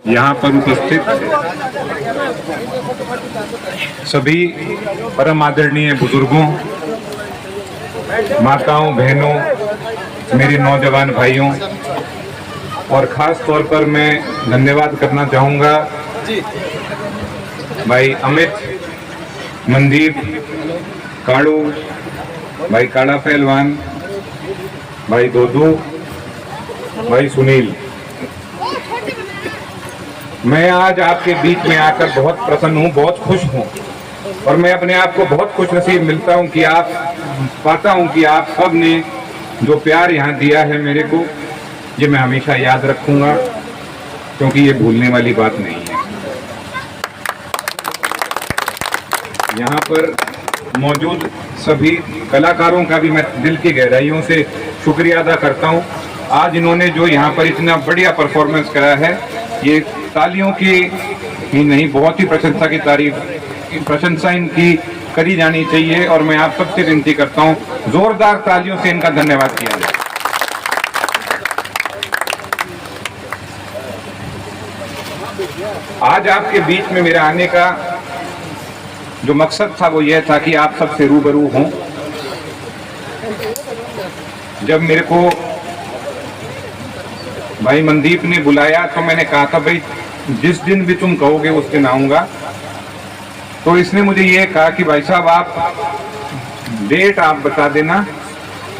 यहाँ पर उपस्थित सभी परम आदरणीय बुजुर्गों, माताओं, बहनों, मेरे नौजवान भाइयों, और ख़ास तौर पर मैं धन्यवाद करना चाहूँगा भाई अमित, मनदीप, काड़ू, भाई काड़ा पहलवान, भाई दोदू, भाई सुनील। मैं आज आपके बीच में आकर बहुत प्रसन्न हूँ, बहुत खुश हूँ, और मैं अपने आप को बहुत खुश नसीब मिलता हूँ कि पाता हूँ कि आप सब ने जो प्यार यहाँ दिया है मेरे को, ये मैं हमेशा याद रखूँगा, क्योंकि ये भूलने वाली बात नहीं है। यहाँ पर मौजूद सभी कलाकारों का भी मैं दिल की गहराइयों से शुक्रिया अदा करता हूँ। आज इन्होंने जो यहाँ पर इतना बढ़िया परफॉर्मेंस करा है, ये तालियों की ही नहीं, बहुत ही प्रशंसा इनकी करी जानी चाहिए, और मैं आप सबसे विनती करता हूँ जोरदार तालियों से इनका धन्यवाद किया जाए। आज आपके बीच में मेरा आने का जो मकसद था वो यह था कि आप सबसे रूबरू हों। जब मेरे को भाई मनदीप ने बुलाया तो मैंने कहा था भाई जिस दिन भी तुम कहोगे उस दिन आऊंगा। तो इसने मुझे ये कहा कि भाई साहब आप डेट आप बता देना,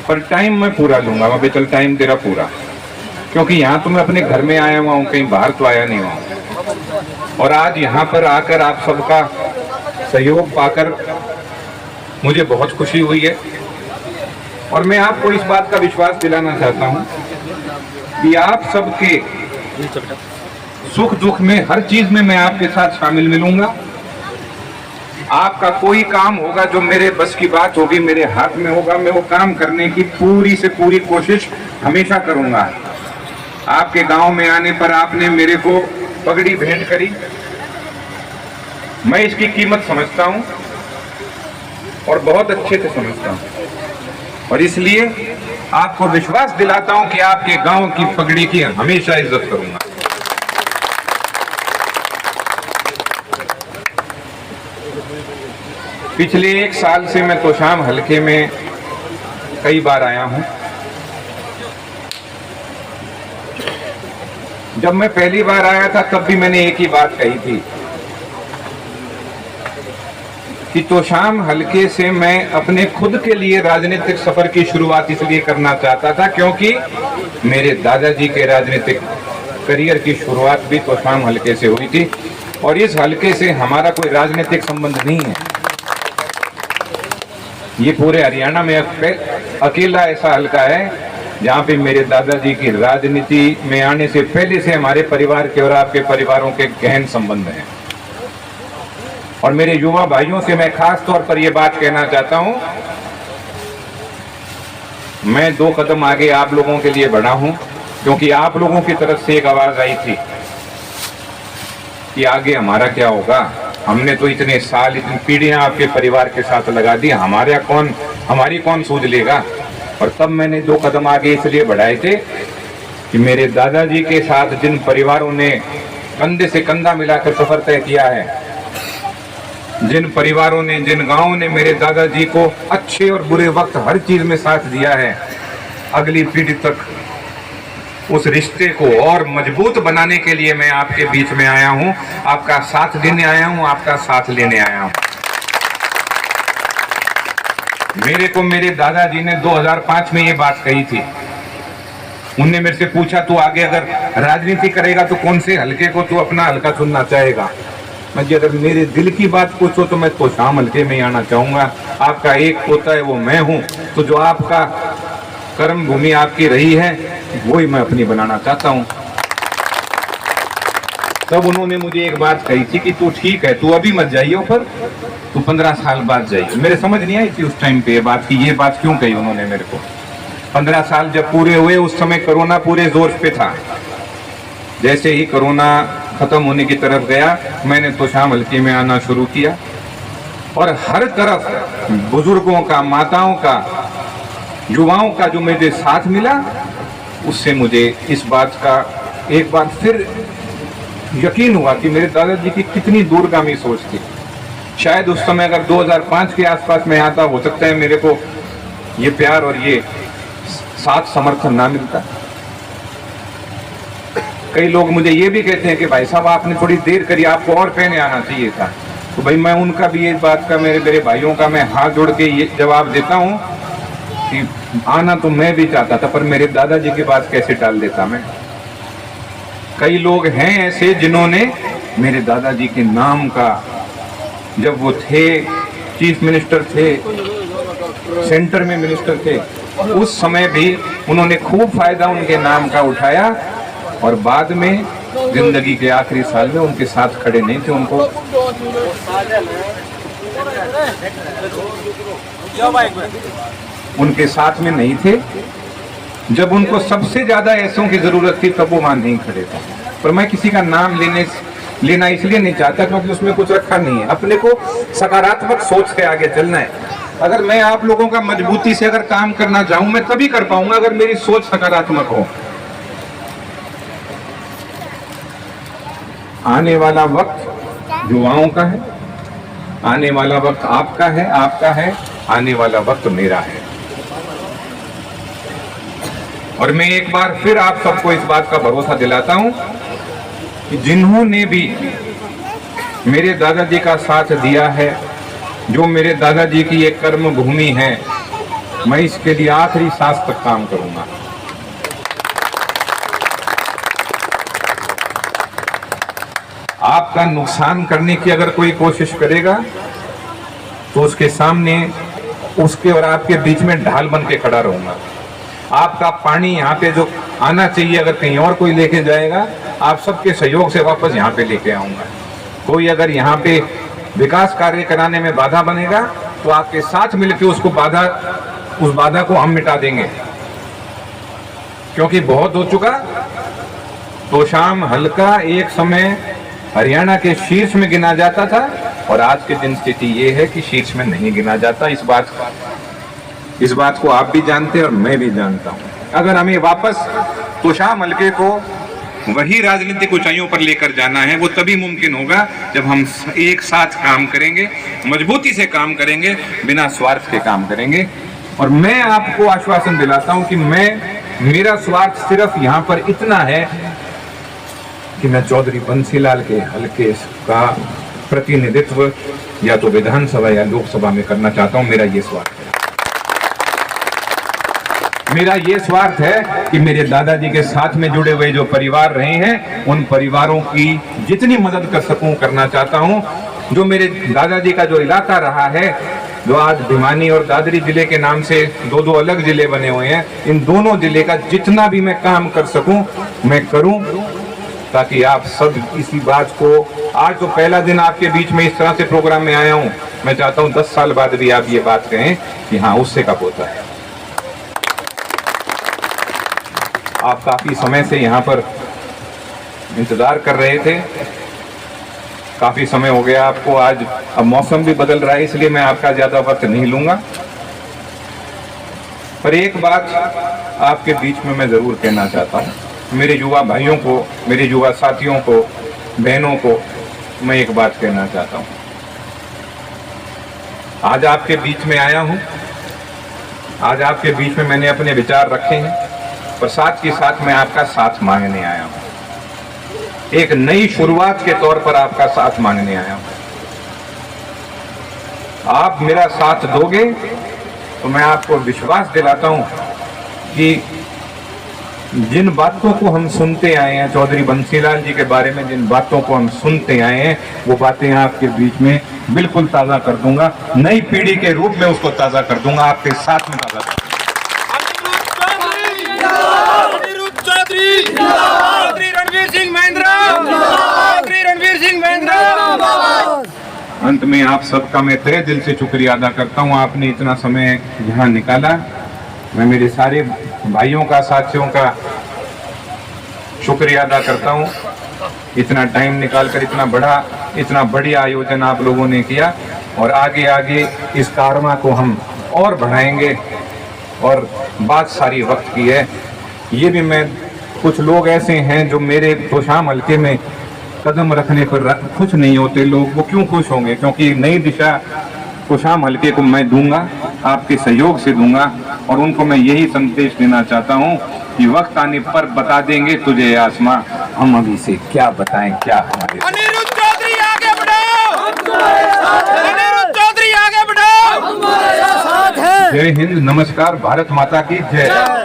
पर टाइम मैं पूरा लूंगा। मैं चल टाइम तेरा पूरा, क्योंकि यहाँ तो मैं अपने घर में आया हुआ हूँ, कहीं बाहर तो आया नहीं हुआ। और आज यहाँ पर आकर आप सबका सहयोग पाकर मुझे बहुत खुशी हुई है, और मैं आपको इस बात का विश्वास दिलाना चाहता हूँ कि आप सबके सुख दुख में, हर चीज में मैं आपके साथ शामिल मिलूंगा। आपका कोई काम होगा जो मेरे बस की बात होगी, मेरे हाथ में होगा, मैं वो काम करने की पूरी से पूरी कोशिश हमेशा करूंगा। आपके गांव में आने पर आपने मेरे को पगड़ी भेंट करी, मैं इसकी कीमत समझता हूं और बहुत अच्छे से समझता हूं, और इसलिए आपको विश्वास दिलाता हूं कि आपके गांव की पगड़ी की हमेशा इज्जत करूंगा। पिछले 1 साल से मैं तोशाम हलके में कई बार आया हूं। जब मैं पहली बार आया था तब भी मैंने एक ही बात कही थी कि तोशाम हलके से मैं अपने खुद के लिए राजनीतिक सफर की शुरुआत इसलिए करना चाहता था क्योंकि मेरे दादाजी के राजनीतिक करियर की शुरुआत भी तोशाम हलके से हुई थी, और इस हलके से हमारा कोई राजनीतिक संबंध नहीं है। ये पूरे हरियाणा में अकेला ऐसा हलका है जहाँ पे मेरे दादाजी की राजनीति में आने से पहले से हमारे परिवार के और आपके परिवारों के गहन संबंध हैं। और मेरे युवा भाइयों से मैं खास तौर पर यह बात कहना चाहता हूं, मैं 2 कदम आगे आप लोगों के लिए बढ़ा हूं, क्योंकि आप लोगों की तरफ से एक आवाज आई थी कि आगे हमारा क्या होगा। हमने तो इतने साल, इतनी पीढ़ियां आपके परिवार के साथ लगा दी, हमारी कौन सूझ लेगा। और तब मैंने 2 कदम आगे इसलिए बढ़ाए थे कि मेरे दादाजी के साथ जिन परिवारों ने कंधे से कंधा मिलाकर सफर तय किया है, जिन परिवारों ने, जिन गांवों ने मेरे दादाजी को अच्छे और बुरे वक्त हर चीज में साथ दिया है, अगली पीढ़ी तक उस रिश्ते को और मजबूत बनाने के लिए मैं आपके बीच में आया हूं, आपका साथ देने आया हूं, आपका साथ लेने आया हूं। मेरे को मेरे दादाजी ने 2005 में ये बात कही थी। उनने मेरे से पूछा तू आगे अगर राजनीति करेगा तो कौन से हलके को तू अपना हलका चुनना चाहेगा। मैं अगर मेरे दिल की बात पूछो तो मैं तोशाम हलके में आना चाहूंगा। आपका एक पोता है वो मैं हूं, तो जो आपका कर्म भूमि आपकी रही है वही मैं अपनी बनाना चाहता हूं। तब उन्होंने मुझे एक बात कही थी कि तू ठीक है, तू अभी मत जाइए ऊपर, तू 15 साल बाद जाइए। मेरे समझ नहीं आई थी उस टाइम पे ये बात क्यों कही उन्होंने मेरे को। 15 साल जब पूरे हुए, उस समय कोरोना पूरे जोर पे था। जैसे ही कोरोना खत्म होने की तरफ गया, मैंने तोशाम हलके में आना शुरू किया, और हर तरफ बुजुर्गों का, माताओं का, युवाओं का जो मुझे साथ मिला, उससे मुझे इस बात का एक बार फिर यकीन हुआ कि मेरे दादाजी की कितनी दूरगामी सोच थी। शायद उस समय अगर 2005 के आसपास में आता, हो सकता है मेरे को ये प्यार और ये साथ समर्थन ना मिलता। कई लोग मुझे ये भी कहते हैं कि भाई साहब आपने थोड़ी देर करी, आपको और पहले आना चाहिए था। तो भाई मैं उनका भी इस बात का, मेरे भाइयों का मैं हाथ जोड़ के ये जवाब देता हूँ कि आना तो मैं भी चाहता था, पर मेरे दादाजी की बात कैसे टाल देता मैं। कई लोग हैं ऐसे जिन्होंने मेरे दादाजी के नाम का, जब वो थे चीफ मिनिस्टर थे, सेंटर में मिनिस्टर थे, उस समय भी उन्होंने खूब फायदा उनके नाम का उठाया, और बाद में जिंदगी के आखिरी साल में उनके साथ खड़े नहीं थे, उनके साथ में नहीं थे। जब उनको सबसे ज्यादा ऐसों की जरूरत थी तब वो वहां नहीं खड़े थे। पर मैं किसी का नाम लेना इसलिए नहीं चाहता क्योंकि उसमें कुछ रखा नहीं है। अपने को सकारात्मक सोच से आगे चलना है। अगर मैं आप लोगों का मजबूती से अगर काम करना चाहूं, मैं तभी कर पाऊंगा अगर मेरी सोच सकारात्मक हो। आने वाला वक्त युवाओं का है, आने वाला वक्त आपका है, आने वाला वक्त मेरा है। और मैं एक बार फिर आप सबको इस बात का भरोसा दिलाता हूं कि जिन्होंने भी मेरे दादाजी का साथ दिया है, जो मेरे दादाजी की एक कर्म भूमि है, मैं इसके लिए आखिरी सांस तक काम करूंगा। आपका नुकसान करने की अगर कोई कोशिश करेगा तो उसके सामने, उसके और आपके बीच में ढाल बन के खड़ा रहूंगा। आपका पानी यहाँ पे जो आना चाहिए अगर कहीं और कोई लेके जाएगा, आप सबके सहयोग से वापस यहाँ पे लेके आऊंगा। कोई अगर यहाँ पे विकास कार्य कराने में बाधा बनेगा तो आपके साथ मिलकर उस बाधा को हम मिटा देंगे। क्योंकि बहुत हो चुका। तोशाम हल्का एक समय हरियाणा के शीर्ष में गिना जाता था और आज के दिन स्थिति ये है कि शीर्ष में नहीं गिना जाता। इस बात को आप भी जानते हैं और मैं भी जानता हूं। अगर हमें वापस तोशाम हल्के को वही राजनीतिक ऊंचाइयों पर लेकर जाना है, वो तभी मुमकिन होगा जब हम एक साथ काम करेंगे, मजबूती से काम करेंगे, बिना स्वार्थ के काम करेंगे। और मैं आपको आश्वासन दिलाता हूं कि मेरा स्वार्थ सिर्फ यहाँ पर इतना है कि मैं चौधरी बंसीलाल के हल्के का प्रतिनिधित्व या तो विधानसभा या लोकसभा में करना चाहता हूं। मेरा ये स्वार्थ है। मेरा ये स्वार्थ है कि मेरे दादाजी के साथ में जुड़े हुए जो परिवार रहे हैं, उन परिवारों की जितनी मदद कर सकूं करना चाहता हूं। जो मेरे दादाजी का जो इलाका रहा है, जो आज भिवानी और दादरी जिले के नाम से दो अलग जिले बने हुए हैं, इन दोनों जिले का जितना भी मैं काम कर सकूं मैं करूं, ताकि आप सब इसी बात को, आज तो पहला दिन आपके बीच में इस तरह से प्रोग्राम में आया हूं, मैं चाहता हूं 10 साल बाद भी आप ये बात कहें कि हाँ, उससे का पोता है। आप काफी समय से यहाँ पर इंतजार कर रहे थे, काफी समय हो गया आपको। आज अब मौसम भी बदल रहा है, इसलिए मैं आपका ज्यादा वक्त नहीं लूंगा। पर एक बात आपके बीच में मैं जरूर कहना चाहता हूँ। मेरे युवा भाइयों को, मेरे युवा साथियों को, बहनों को मैं एक बात कहना चाहता हूँ। आज आपके बीच में आया हूँ, आज आपके बीच में मैंने अपने विचार रखे हैं, पर साथ ही साथ मैं आपका साथ मांगने आया हूँ। एक नई शुरुआत के तौर पर आपका साथ मांगने आया हूँ। आप मेरा साथ दोगे तो मैं आपको विश्वास दिलाता हूँ कि जिन बातों को हम सुनते आए हैं, चौधरी बंसीलाल जी के बारे में जिन बातों को हम सुनते आए हैं, वो बातें आपके बीच में बिल्कुल ताज़ा कर दूंगा। नई पीढ़ी के रूप में उसको ताज़ा कर दूंगा, आपके साथ में ताज़ा कर दूंगा। अंत में आप सबका मैं तहे दिल से शुक्रिया अदा करता हूँ। आपने इतना समय यहाँ निकाला। मैं मेरे सारे भाइयों का, साथियों का शुक्रिया अदा करता हूँ। इतना टाइम निकालकर इतना बढ़िया आयोजन आप लोगों ने किया, और आगे आगे इस कारवा को हम और बढ़ाएंगे। और बात सारी वक्त की है। ये भी मैं, कुछ लोग ऐसे हैं जो मेरे तोशाम हल्के में कदम रखने पर खुश नहीं होते लोग, वो क्यों खुश होंगे? क्योंकि नई दिशा कुशाम हल्के को मैं दूंगा, आपके सहयोग से दूंगा। और उनको मैं यही संदेश देना चाहता हूँ कि वक्त आने पर बता देंगे तुझे आसमां, हम अभी से क्या बताएं क्या हमारे। अनिरुद्ध चौधरी आगे बढ़ो, अनिरुद्ध चौधरी आगे बढ़ो, जय हिंद, नमस्कार, भारत माता की जय।